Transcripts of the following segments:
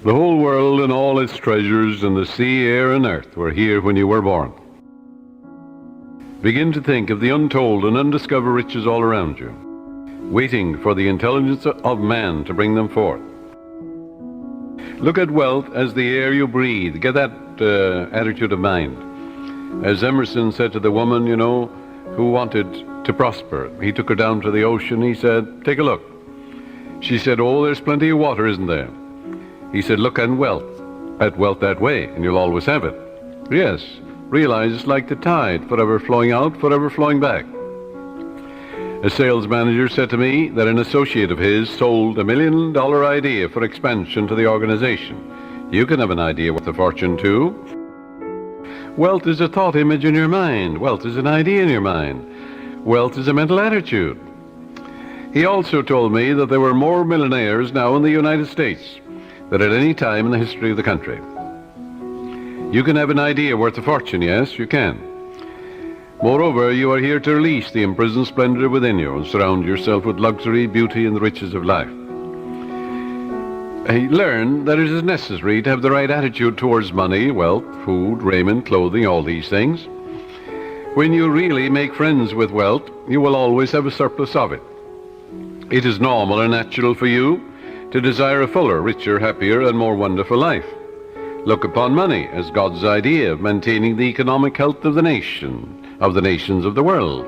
The whole world and all its treasures and the sea, air, and earth were here when you were born. Begin to think of the untold and undiscovered riches all around you, waiting for the intelligence of man to bring them forth. Look at wealth as the air you breathe. Get that attitude of mind. As Emerson said to the woman, who wanted to prosper. He took her down to the ocean. He said, "Take a look." She said, "Oh, there's plenty of water, isn't there?" He said, "Look at wealth that way, and you'll always have it." Yes, realize it's like the tide, forever flowing out, forever flowing back. A sales manager said to me that an associate of his sold $1 million idea for expansion to the organization. You can have an idea worth a fortune too. Wealth is a thought image in your mind. Wealth is an idea in your mind. Wealth is a mental attitude. He also told me that there were more millionaires now in the United States than at any time in the history of the country. You can have an idea worth a fortune, yes, you can. Moreover, you are here to release the imprisoned splendor within you and surround yourself with luxury, beauty, and the riches of life. Learn that it is necessary to have the right attitude towards money, wealth, food, raiment, clothing, all these things. When you really make friends with wealth, you will always have a surplus of it. It is normal and natural for you to desire a fuller, richer, happier, and more wonderful life. Look upon money as God's idea of maintaining the economic health of the nations of the world.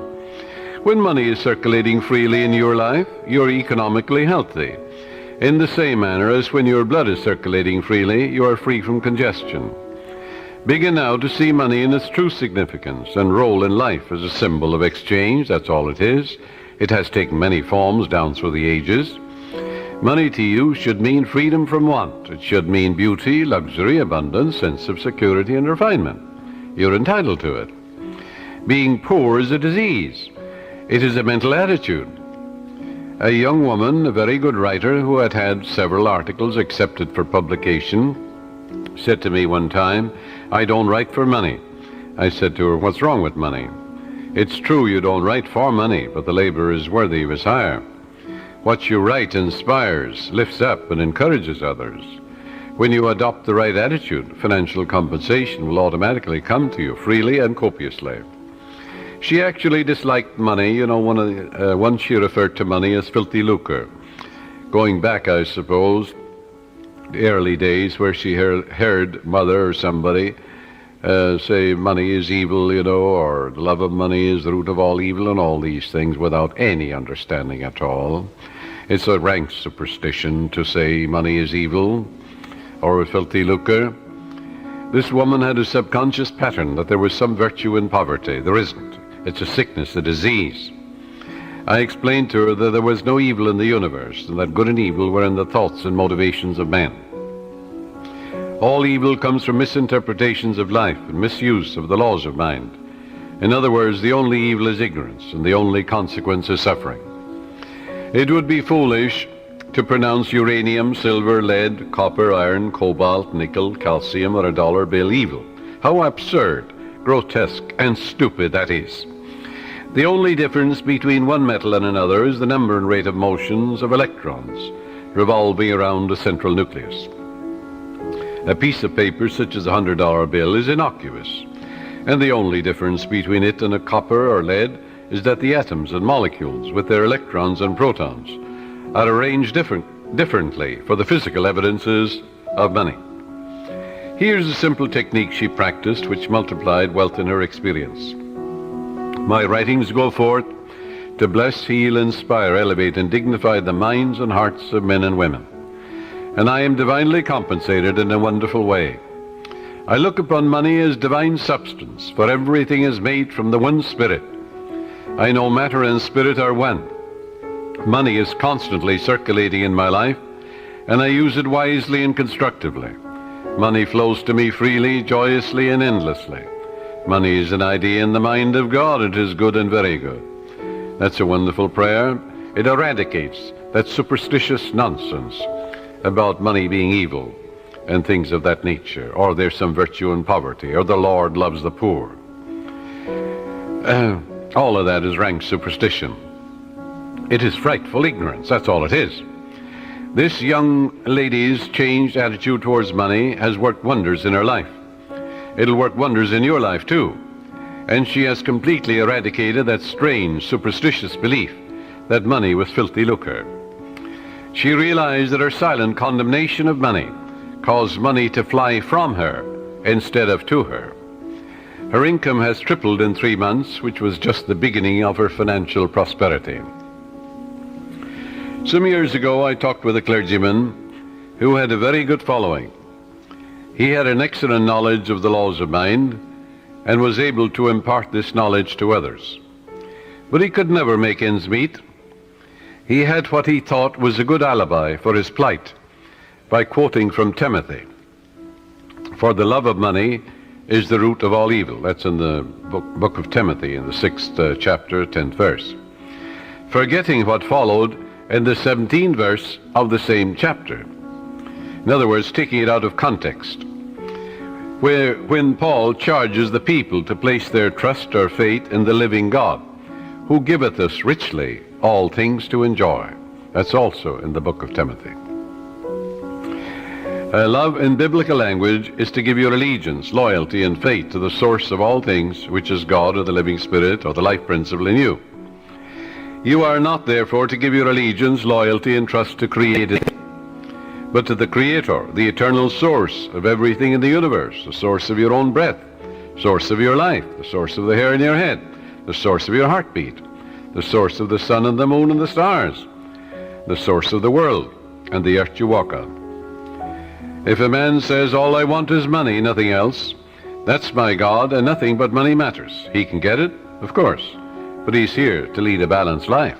When money is circulating freely in your life, you're economically healthy. In the same manner as when your blood is circulating freely, you are free from congestion. Begin now to see money in its true significance and role in life as a symbol of exchange. That's all it is. It has taken many forms down through the ages. Money to you should mean freedom from want. It should mean beauty, luxury, abundance, sense of security, and refinement. You're entitled to it. Being poor is a disease. It is a mental attitude. A young woman, a very good writer, who had had several articles accepted for publication, said to me one time, "I don't write for money." I said to her, "What's wrong with money?" "It's true you don't write for money, but the labor is worthy of his hire. What you write inspires, lifts up, and encourages others. When you adopt the right attitude, financial compensation will automatically come to you freely and copiously." She actually disliked money. Once she referred to money as filthy lucre. Going back, I suppose, the early days where she heard mother or somebody say money is evil, or the love of money is the root of all evil, and all these things without any understanding at all. It's a rank superstition to say money is evil or a filthy lucre. This woman had a subconscious pattern that there was some virtue in poverty. There isn't. It's a sickness, a disease. I explained to her that there was no evil in the universe, and that good and evil were in the thoughts and motivations of man. All evil comes from misinterpretations of life and misuse of the laws of mind. In other words, the only evil is ignorance, and the only consequence is suffering. It would be foolish to pronounce uranium, silver, lead, copper, iron, cobalt, nickel, calcium, or a dollar bill evil. How absurd, grotesque, and stupid that is. The only difference between one metal and another is the number and rate of motions of electrons revolving around a central nucleus. A piece of paper such as a $100 bill is innocuous, and the only difference between it and a copper or lead is that the atoms and molecules with their electrons and protons are arranged differently for the physical evidences of money. Here's a simple technique she practiced which multiplied wealth in her experience. My writings go forth to bless, heal, inspire, elevate, and dignify the minds and hearts of men and women. And I am divinely compensated in a wonderful way. I look upon money as divine substance, for everything is made from the one spirit. I know matter and spirit are one. Money is constantly circulating in my life, and I use it wisely and constructively. Money flows to me freely, joyously, and endlessly. Money is an idea in the mind of God. It is good and very good. That's a wonderful prayer. It eradicates that superstitious nonsense about money being evil and things of that nature, or there's some virtue in poverty, or the Lord loves the poor. All of that is rank superstition. It is frightful ignorance. That's all it is. This young lady's changed attitude towards money has worked wonders in her life. It'll work wonders in your life too. And she has completely eradicated that strange, superstitious belief that money was filthy lucre. She realized that her silent condemnation of money caused money to fly from her instead of to her. Her income has tripled in 3 months, which was just the beginning of her financial prosperity. Some years ago, I talked with a clergyman who had a very good following. He had an excellent knowledge of the laws of mind and was able to impart this knowledge to others. But he could never make ends meet. He had what he thought was a good alibi for his plight by quoting from Timothy, "For the love of money is the root of all evil." That's in the book of Timothy, in the 6th chapter, 10th verse. Forgetting what followed in the 17th verse of the same chapter. In other words, taking it out of context, when Paul charges the people to place their trust or faith in the living God, who giveth us richly all things to enjoy. That's also in the book of Timothy. Love in biblical language is to give your allegiance, loyalty, and faith to the source of all things, which is God or the living Spirit or the life principle in you. You are not, therefore, to give your allegiance, loyalty, and trust to created, but to the Creator, the eternal source of everything in the universe, the source of your own breath, source of your life, the source of the hair in your head, the source of your heartbeat, the source of the sun and the moon and the stars, the source of the world and the earth you walk on. If a man says, "All I want is money, nothing else," that's my God, and nothing but money matters. He can get it, of course, but he's here to lead a balanced life.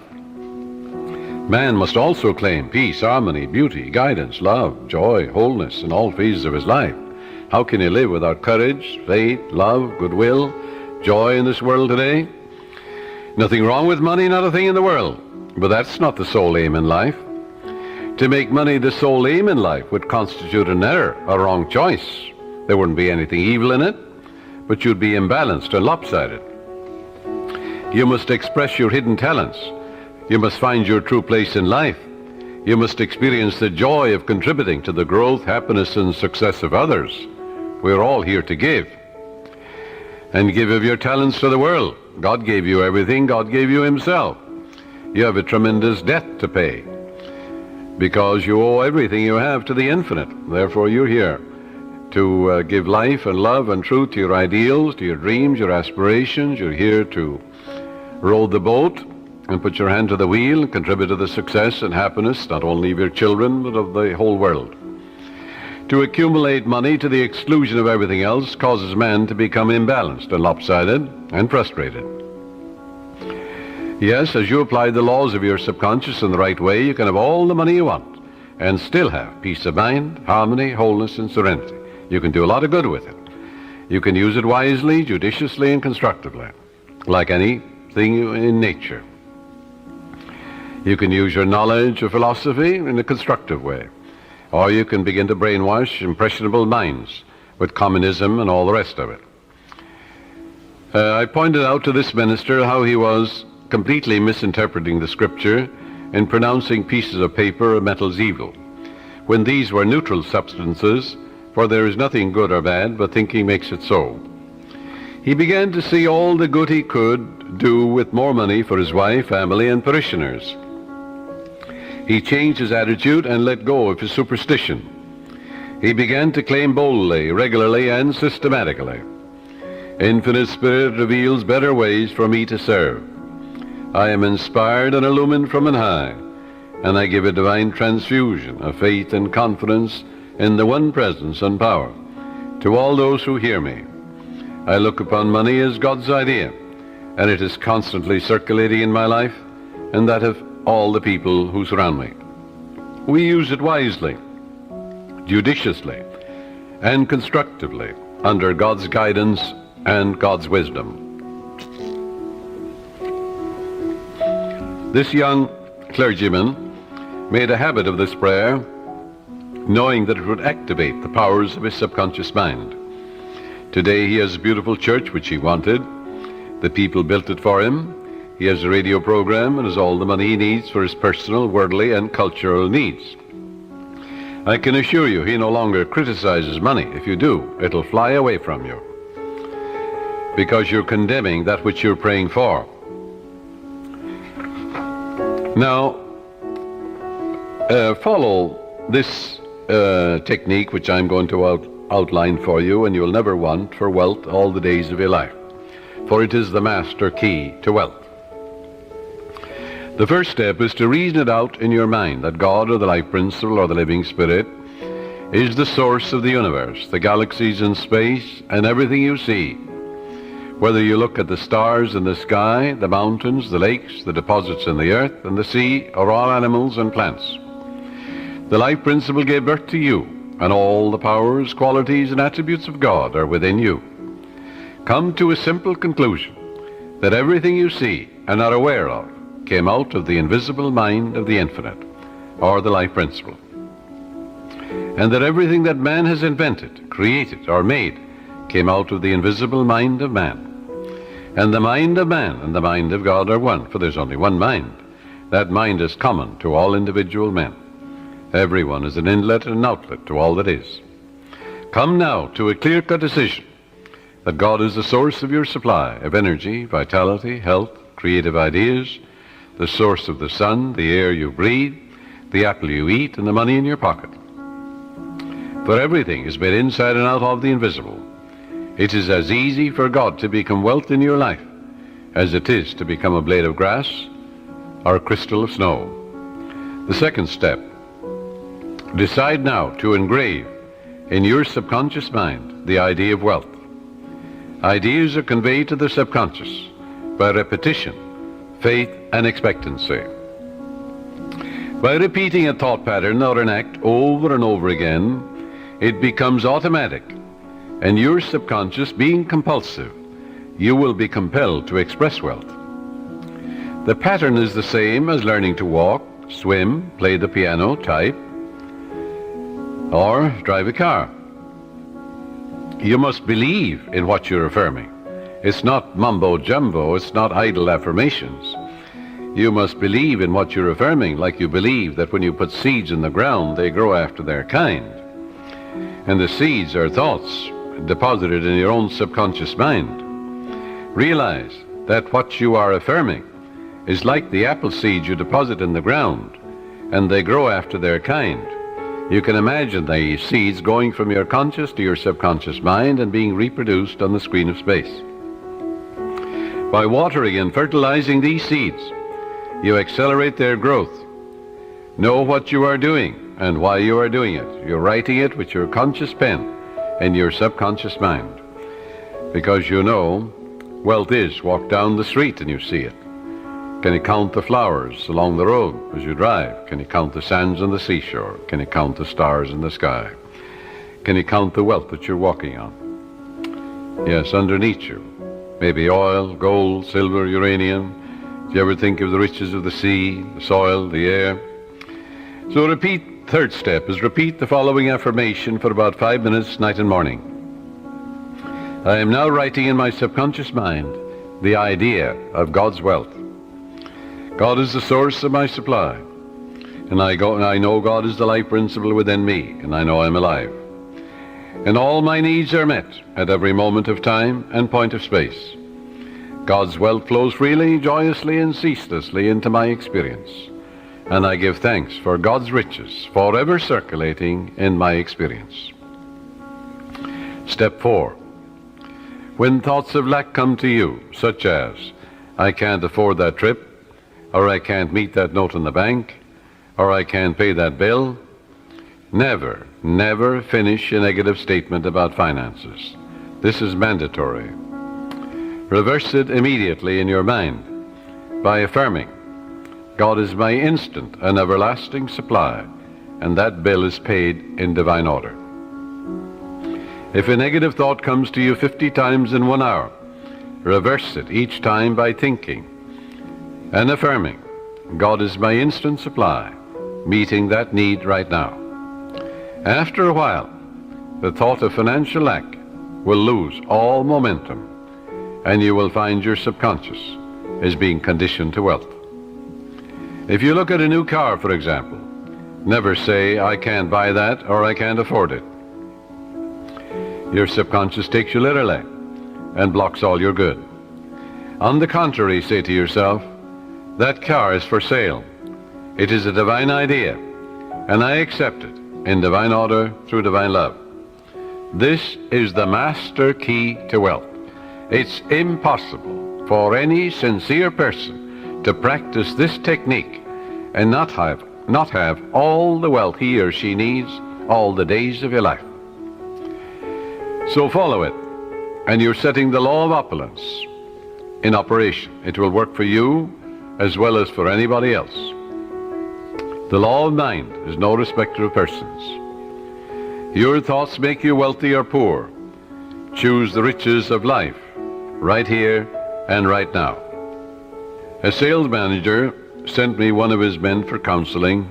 Man must also claim peace, harmony, beauty, guidance, love, joy, wholeness in all phases of his life. How can he live without courage, faith, love, goodwill, joy in this world today? Nothing wrong with money, not a thing in the world, but that's not the sole aim in life. To make money the sole aim in life would constitute an error, a wrong choice. There wouldn't be anything evil in it, but you'd be imbalanced and lopsided. You must express your hidden talents. You must find your true place in life. You must experience the joy of contributing to the growth, happiness, and success of others. We're all here to give. And give of your talents to the world. God gave you everything. God gave you himself. You have a tremendous debt to pay because you owe everything you have to the infinite. Therefore, you're here to give life and love and truth to your ideals, to your dreams, your aspirations. You're here to row the boat and put your hand to the wheel and contribute to the success and happiness not only of your children but of the whole world. To accumulate money to the exclusion of everything else causes man to become imbalanced and lopsided and frustrated. Yes, as you apply the laws of your subconscious in the right way, you can have all the money you want and still have peace of mind, harmony, wholeness, and serenity. You can do a lot of good with it. You can use it wisely, judiciously, and constructively, like anything in nature. You can use your knowledge or philosophy in a constructive way, or you can begin to brainwash impressionable minds with communism and all the rest of it. I pointed out to this minister how he was completely misinterpreting the scripture in pronouncing pieces of paper or metals evil, when these were neutral substances, for there is nothing good or bad, but thinking makes it so. He began to see all the good he could do with more money for his wife, family, and parishioners. He changed his attitude and let go of his superstition. He began to claim boldly, regularly, and systematically, "Infinite Spirit reveals better ways for me to serve. I am inspired and illumined from on high, and I give a divine transfusion of faith and confidence in the one presence and power to all those who hear me. I look upon money as God's idea, and it is constantly circulating in my life and that of all the people who surround me. We use it wisely, judiciously, and constructively under God's guidance and God's wisdom." This young clergyman made a habit of this prayer, knowing that it would activate the powers of his subconscious mind. Today he has a beautiful church which he wanted. The people built it for him. He has a radio program and has all the money he needs for his personal, worldly, and cultural needs. I can assure you he no longer criticizes money. If you do, it'll fly away from you, because you're condemning that which you're praying for. Now, follow this technique which I'm going to outline for you, and you'll never want for wealth all the days of your life, for it is the master key to wealth. The first step is to reason it out in your mind that God, or the life principle, or the living spirit, is the source of the universe, the galaxies in space, and everything you see. Whether you look at the stars in the sky, the mountains, the lakes, the deposits in the earth and the sea, or all animals and plants. The life principle gave birth to you, and all the powers, qualities, and attributes of God are within you. Come to a simple conclusion that everything you see and are aware of came out of the invisible mind of the infinite, or the life principle. And that everything that man has invented, created, or made came out of the invisible mind of man. And the mind of man and the mind of God are one, for there's only one mind. That mind is common to all individual men. Everyone is an inlet and an outlet to all that is. Come now to a clear-cut decision that God is the source of your supply of energy, vitality, health, creative ideas, the source of the sun, the air you breathe, the apple you eat, and the money in your pocket. For everything is made inside and out of the invisible. It is as easy for God to become wealth in your life as it is to become a blade of grass or a crystal of snow. The second step, decide now to engrave in your subconscious mind the idea of wealth. Ideas are conveyed to the subconscious by repetition, faith, and expectancy. By repeating a thought pattern or an act over and over again, it becomes automatic, and your subconscious being compulsive, you will be compelled to express wealth. The pattern is the same as learning to walk, swim, play the piano, type, or drive a car. You must believe in what you're affirming. It's not mumbo-jumbo, it's not idle affirmations. You must believe in what you're affirming, like you believe that when you put seeds in the ground, they grow after their kind. And the seeds are thoughts deposited in your own subconscious mind. Realize that what you are affirming is like the apple seeds you deposit in the ground, and they grow after their kind. You can imagine the seeds going from your conscious to your subconscious mind and being reproduced on the screen of space. By watering and fertilizing these seeds, you accelerate their growth. Know what you are doing and why you are doing it. You're writing it with your conscious pen in your subconscious mind. Because you know, wealth is walk down the street and you see it. Can you count the flowers along the road as you drive? Can you count the sands on the seashore? Can you count the stars in the sky? Can you count the wealth that you're walking on? Yes, underneath you. Maybe oil, gold, silver, uranium. Do you ever think of the riches of the sea, the soil, the air? So third step is repeat the following affirmation for about 5 minutes, night and morning. I am now writing in my subconscious mind the idea of God's wealth. God is the source of my supply, and I know God is the life principle within me, and I know I'm alive. And all my needs are met at every moment of time and point of space. God's wealth flows freely, joyously, and ceaselessly into my experience, and I give thanks for God's riches forever circulating in my experience. Step 4. When thoughts of lack come to you, such as, I can't afford that trip, or I can't meet that note in the bank, or I can't pay that bill, never, never finish a negative statement about finances. This is mandatory. Reverse it immediately in your mind by affirming, God is my instant and everlasting supply, and that bill is paid in divine order. If a negative thought comes to you 50 times in 1 hour, reverse it each time by thinking and affirming, God is my instant supply, meeting that need right now. After a while, the thought of financial lack will lose all momentum, and you will find your subconscious is being conditioned to wealth. If you look at a new car, for example, Never say, I can't buy that or I can't afford it. Your subconscious takes you literally and blocks all your good. On the contrary, say to yourself, that car is for sale. It is a divine idea, and I accept it in divine order through divine love. This is the master key to wealth. It's impossible for any sincere person to practice this technique and not have all the wealth he or she needs all the days of your life. So follow it, and you're setting the law of opulence in operation. It will work for you as well as for anybody else. The law of mind is no respecter of persons. Your thoughts make you wealthy or poor. Choose the riches of life right here and right now. A sales manager sent me one of his men for counseling.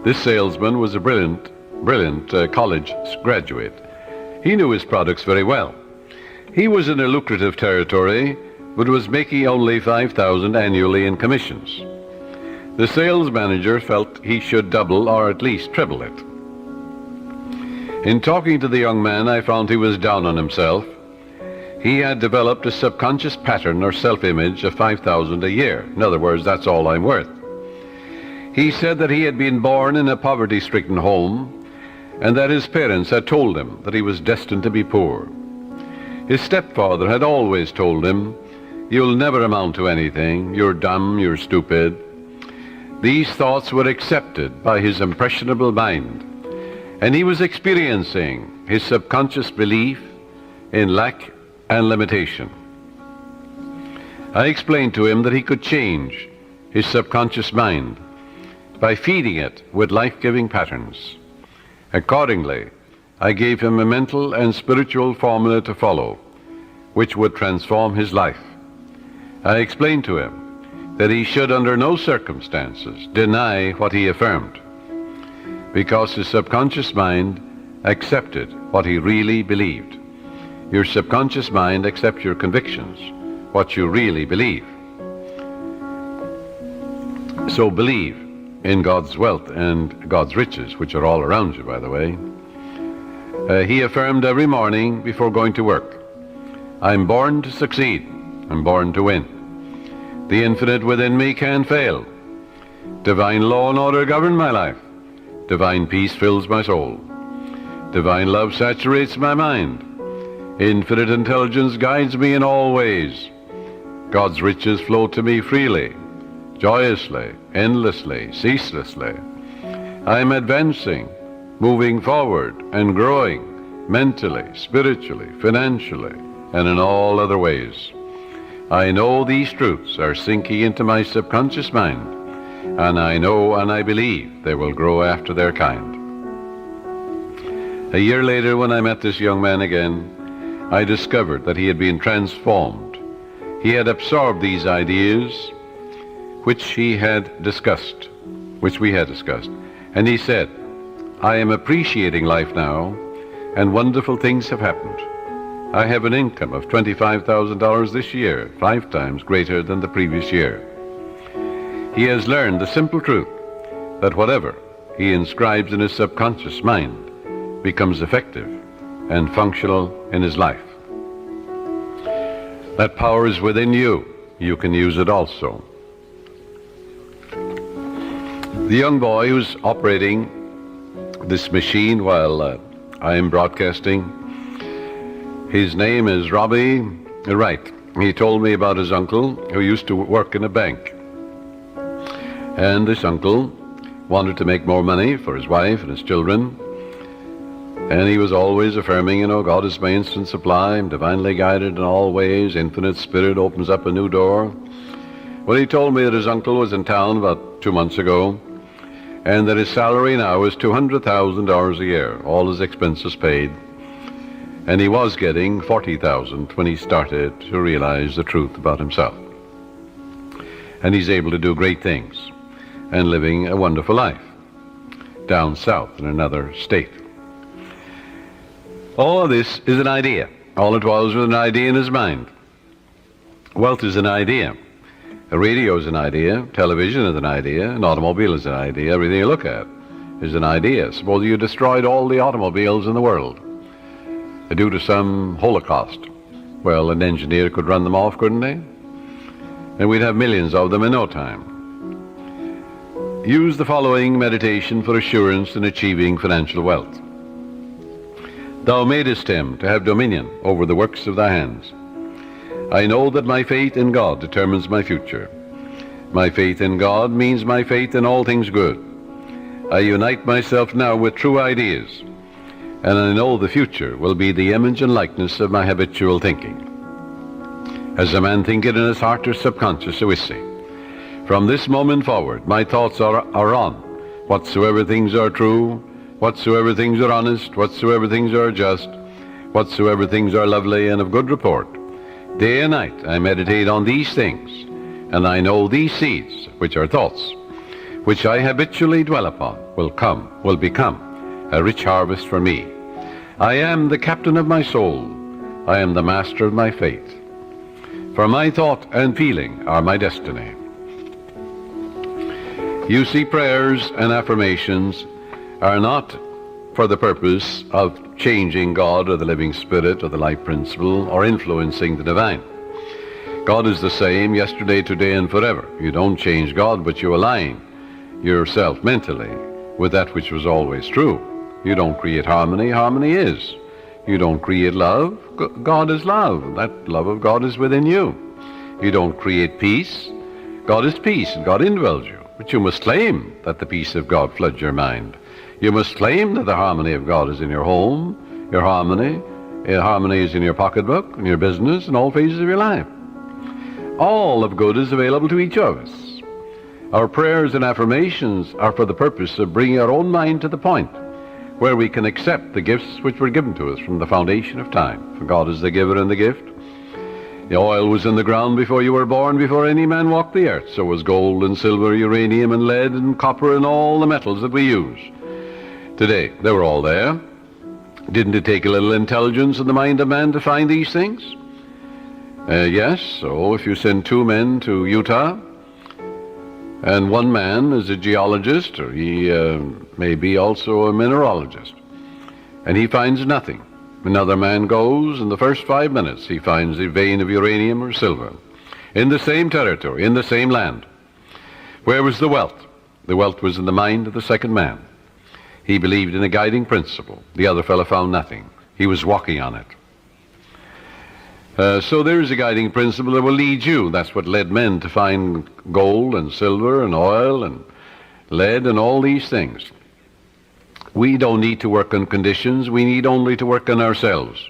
This salesman was a brilliant college graduate. He knew his products very well. He was in a lucrative territory, but was making only $5,000 annually in commissions. The sales manager felt he should double or at least triple it. In talking to the young man, I found he was down on himself. He had developed a subconscious pattern or self-image of $5,000 a year. In other words, that's all I'm worth. He said that he had been born in a poverty-stricken home and that his parents had told him that he was destined to be poor. His stepfather had always told him, "You'll never amount to anything. You're dumb, you're stupid." These thoughts were accepted by his impressionable mind, and he was experiencing his subconscious belief in lack and limitation. I explained to him that he could change his subconscious mind by feeding it with life-giving patterns. Accordingly, I gave him a mental and spiritual formula to follow, which would transform his life. I explained to him that he should under no circumstances deny what he affirmed, because his subconscious mind accepted what he really believed. Your subconscious mind accepts your convictions, what you really believe. So believe in God's wealth and God's riches, which are all around you, by the way. He affirmed every morning before going to work, "I'm born to succeed. I'm born to win. The infinite within me can't fail. Divine law and order govern my life. Divine peace fills my soul. Divine love saturates my mind. Infinite intelligence guides me in all ways. God's riches flow to me freely, joyously, endlessly, ceaselessly. I'm advancing, moving forward, and growing mentally, spiritually, financially, and in all other ways. I know these truths are sinking into my subconscious mind, and I know and I believe they will grow after their kind." A year later, when I met this young man again, I discovered that he had been transformed. He had absorbed these ideas which we had discussed, and he said, "I am appreciating life now, and wonderful things have happened. I have an income of $25,000 this year, 5 times greater than the previous year." He has learned the simple truth that whatever he inscribes in his subconscious mind becomes effective and functional in his life. That power is within you. You can use it also. The young boy who's operating this machine while I am broadcasting, his name is Robbie Wright. He told me about his uncle who used to work in a bank. And this uncle wanted to make more money for his wife and his children. And he was always affirming, God is my instant supply, I'm divinely guided in all ways, infinite spirit opens up a new door. Well, he told me that his uncle was in town about 2 months ago, and that his salary now is $200,000 a year, all his expenses paid. And he was getting $40,000 when he started to realize the truth about himself. And he's able to do great things and living a wonderful life down south in another state. All of this is an idea. All it was an idea in his mind. Wealth is an idea. A radio is an idea. Television is an idea. An automobile is an idea. Everything you look at is an idea. Suppose you destroyed all the automobiles in the world due to some holocaust. Well, an engineer could run them off, couldn't he? And we'd have millions of them in no time. Use the following meditation for assurance in achieving financial wealth. Thou madest him to have dominion over the works of thy hands. I know that my faith in God determines my future. My faith in God means my faith in all things good. I unite myself now with true ideas, and I know the future will be the image and likeness of my habitual thinking. As a man thinketh in his heart or subconscious, so is he. From this moment forward, my thoughts are on whatsoever things are true, whatsoever things are honest, whatsoever things are just, whatsoever things are lovely and of good report. Day and night I meditate on these things, and I know these seeds, which are thoughts, which I habitually dwell upon, will become a rich harvest for me. I am the captain of my soul. I am the master of my faith. For my thought and feeling are my destiny. You see, prayers and affirmations are not for the purpose of changing God or the living spirit or the life principle or influencing the divine. God is the same yesterday, today, and forever. You don't change God, but you align yourself mentally with that which was always true. You don't create harmony. Harmony is. You don't create love. God is love. That love of God is within you. You don't create peace. God is peace, and God indwells you. But you must claim that the peace of God floods your mind. You must claim that the harmony of God is in your home, your harmony is in your pocketbook, in your business, in all phases of your life. All of good is available to each of us. Our prayers and affirmations are for the purpose of bringing our own mind to the point where we can accept the gifts which were given to us from the foundation of time. For God is the giver and the gift. The oil was in the ground before you were born, before any man walked the earth. So was gold and silver, uranium and lead and copper and all the metals that we use today. They were all there. Didn't it take a little intelligence in the mind of man to find these things? Yes, so if you send two men to Utah, and one man is a geologist, or he may be also a mineralogist, and he finds nothing. Another man goes, in the first 5 minutes he finds a vein of uranium or silver in the same territory, in the same land. Where was the wealth? The wealth was in the mind of the second man. He believed in a guiding principle. The other fellow found nothing. He was walking on it. So there is a guiding principle that will lead you. That's what led men to find gold and silver and oil and lead and all these things. We don't need to work on conditions. We need only to work on ourselves.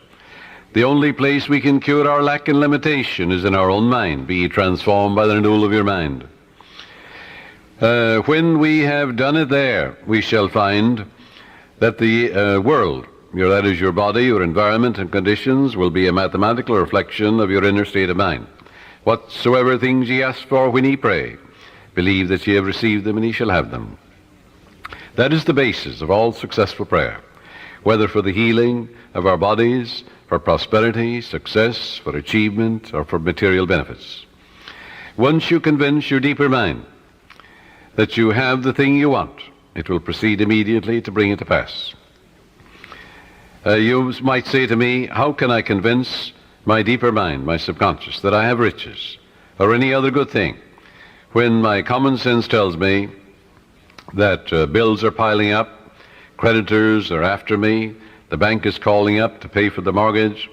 The only place we can cure our lack and limitation is in our own mind. Be ye transformed by the renewal of your mind. When we have done it there, we shall find that the world, that is your body, your environment and conditions, will be a mathematical reflection of your inner state of mind. Whatsoever things ye ask for when ye pray, believe that ye have received them, and ye shall have them. That is the basis of all successful prayer, whether for the healing of our bodies, for prosperity, success, for achievement, or for material benefits. Once you convince your deeper mind that you have the thing you want, it will proceed immediately to bring it to pass. You might say to me, how can I convince my deeper mind, my subconscious, that I have riches or any other good thing, when my common sense tells me that bills are piling up, creditors are after me, the bank is calling up to pay for the mortgage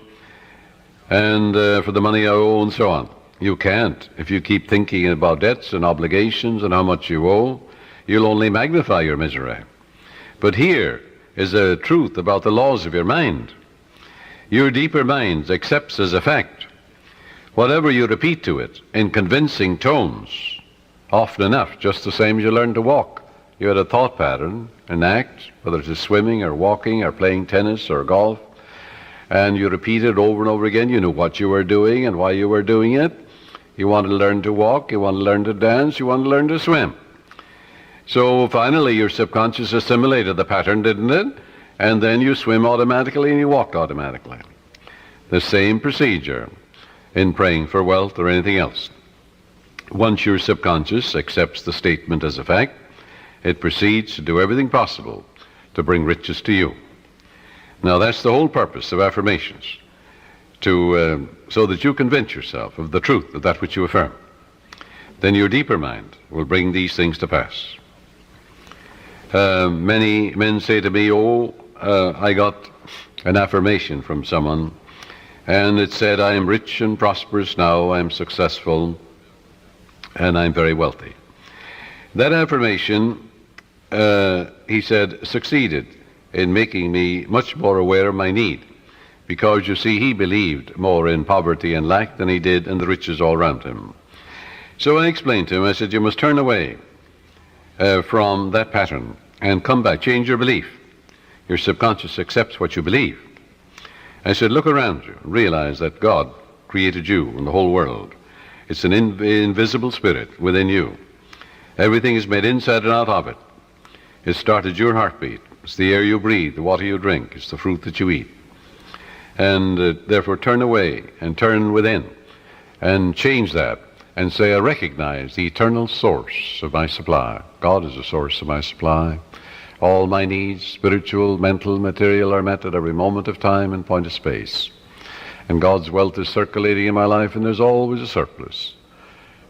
and for the money I owe, and so on. You can't. If you keep thinking about debts and obligations and how much you owe, you'll only magnify your misery. But here is a truth about the laws of your mind. Your deeper mind accepts as a fact whatever you repeat to it in convincing tones, often enough, just the same as you learn to walk. You had a thought pattern, an act, whether it is swimming or walking or playing tennis or golf, and you repeat it over and over again. You knew what you were doing and why you were doing it. You want to learn to walk, you want to learn to dance, you want to learn to swim. So finally your subconscious assimilated the pattern, didn't it? And then you swim automatically and you walk automatically. The same procedure in praying for wealth or anything else. Once your subconscious accepts the statement as a fact, it proceeds to do everything possible to bring riches to you. Now that's the whole purpose of affirmations, so that you convince yourself of the truth of that which you affirm. Then your deeper mind will bring these things to pass. Many men say to me, I got an affirmation from someone, and it said, I am rich and prosperous now, I am successful, and I'm very wealthy. That affirmation, he said, succeeded in making me much more aware of my need, because, you see, he believed more in poverty and lack than he did in the riches all around him. So I explained to him, I said, you must turn away from that pattern and come back, change your belief. Your subconscious accepts what you believe. I said, look around you, realize that God created you and the whole world. It's an invisible spirit within you. Everything is made inside and out of it. It started your heartbeat. It's the air you breathe, the water you drink, it's the fruit that you eat. And therefore turn away and turn within and change that and say, I recognize the eternal source of my supply. God is the source of my supply. All my needs, spiritual, mental, material, are met at every moment of time and point of space. And God's wealth is circulating in my life, and there's always a surplus.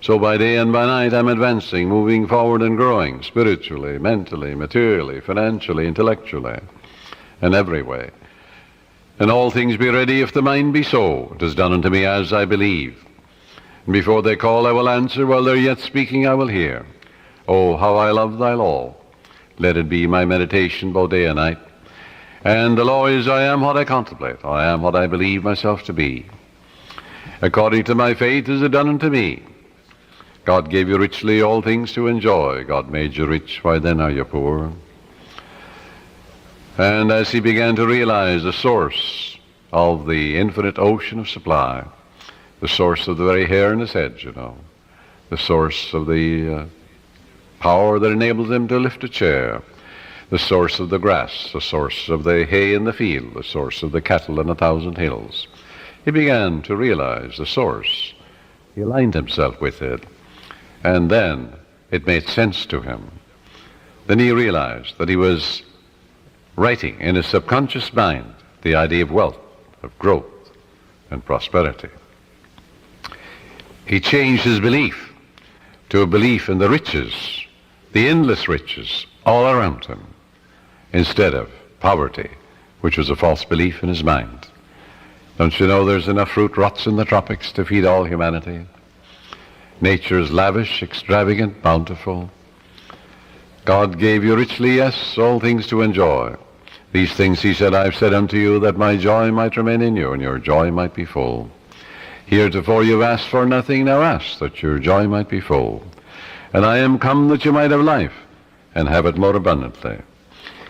So by day and by night I'm advancing, moving forward and growing, spiritually, mentally, materially, financially, intellectually, and every way. And all things be ready if the mind be so. It is done unto me as I believe. And before they call I will answer, while they're yet speaking I will hear. Oh, how I love thy law. Let it be my meditation both day and night. And the law is, I am what I contemplate. I am what I believe myself to be. According to my faith is it done unto me. God gave you richly all things to enjoy. God made you rich, why then are you poor? And as he began to realize the source of the infinite ocean of supply, the source of the very hair in his head, you know, the source of the power that enables him to lift a chair, the source of the grass, the source of the hay in the field, the source of the cattle in 1,000 hills. He began to realize the source. He aligned himself with it, and then it made sense to him. Then he realized that he was writing in his subconscious mind the idea of wealth, of growth, and prosperity. He changed his belief to a belief in the riches, the endless riches all around him, instead of poverty, which was a false belief in his mind. Don't you know there's enough fruit rots in the tropics to feed all humanity? Nature is lavish, extravagant, bountiful. God gave you richly, yes, all things to enjoy. These things, he said, I've said unto you, that my joy might remain in you, and your joy might be full. Heretofore you've asked for nothing, now ask, that your joy might be full. And I am come that you might have life, and have it more abundantly.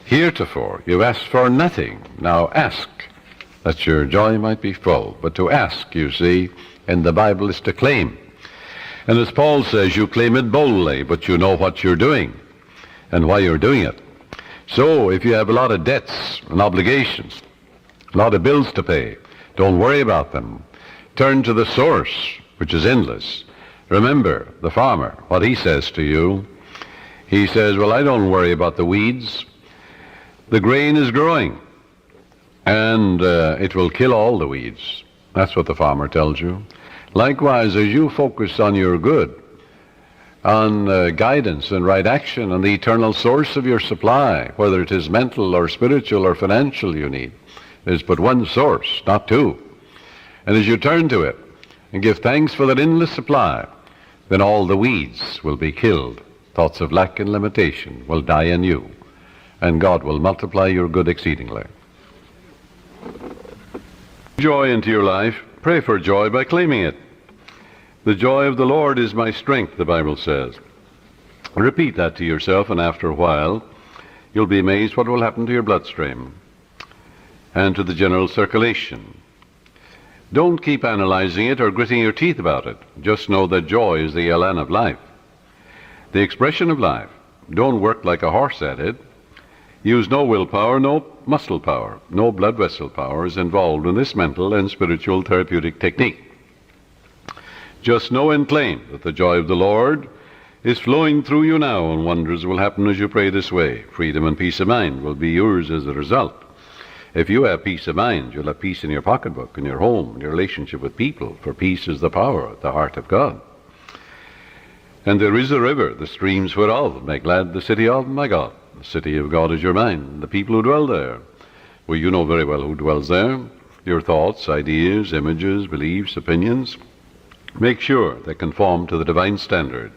Heretofore you've asked for nothing, now ask, that your joy might be full. But to ask, you see, in the Bible is to claim. And as Paul says, you claim it boldly, but you know what you're doing and why you're doing it. So if you have a lot of debts and obligations, a lot of bills to pay, don't worry about them. Turn to the source, which is endless. Remember the farmer, what he says to you. He says, well, I don't worry about the weeds. The grain is growing, and it will kill all the weeds. That's what the farmer tells you. Likewise, as you focus on your good, on guidance and right action, on the eternal source of your supply, whether it is mental or spiritual or financial you need, there's but one source, not two. And as you turn to it and give thanks for that endless supply, then all the weeds will be killed. Thoughts of lack and limitation will die in you, and God will multiply your good exceedingly. Joy into your life. Pray for joy by claiming it. The joy of the Lord is my strength, the Bible says. Repeat that to yourself, and after a while, you'll be amazed what will happen to your bloodstream and to the general circulation. Don't keep analyzing it or gritting your teeth about it. Just know that joy is the elan of life, the expression of life. Don't work like a horse at it. Use no willpower, no muscle power, no blood vessel power is involved in this mental and spiritual therapeutic technique. Just know and claim that the joy of the Lord is flowing through you now, and wonders will happen as you pray this way. Freedom and peace of mind will be yours as a result. If you have peace of mind, you'll have peace in your pocketbook, in your home, in your relationship with people, for peace is the power at the heart of God. And there is a river, the streams whereof make glad the city of my God. The city of God is your mind, the people who dwell there. Well, you know very well who dwells there. Your thoughts, ideas, images, beliefs, opinions. Make sure they conform to the divine standard.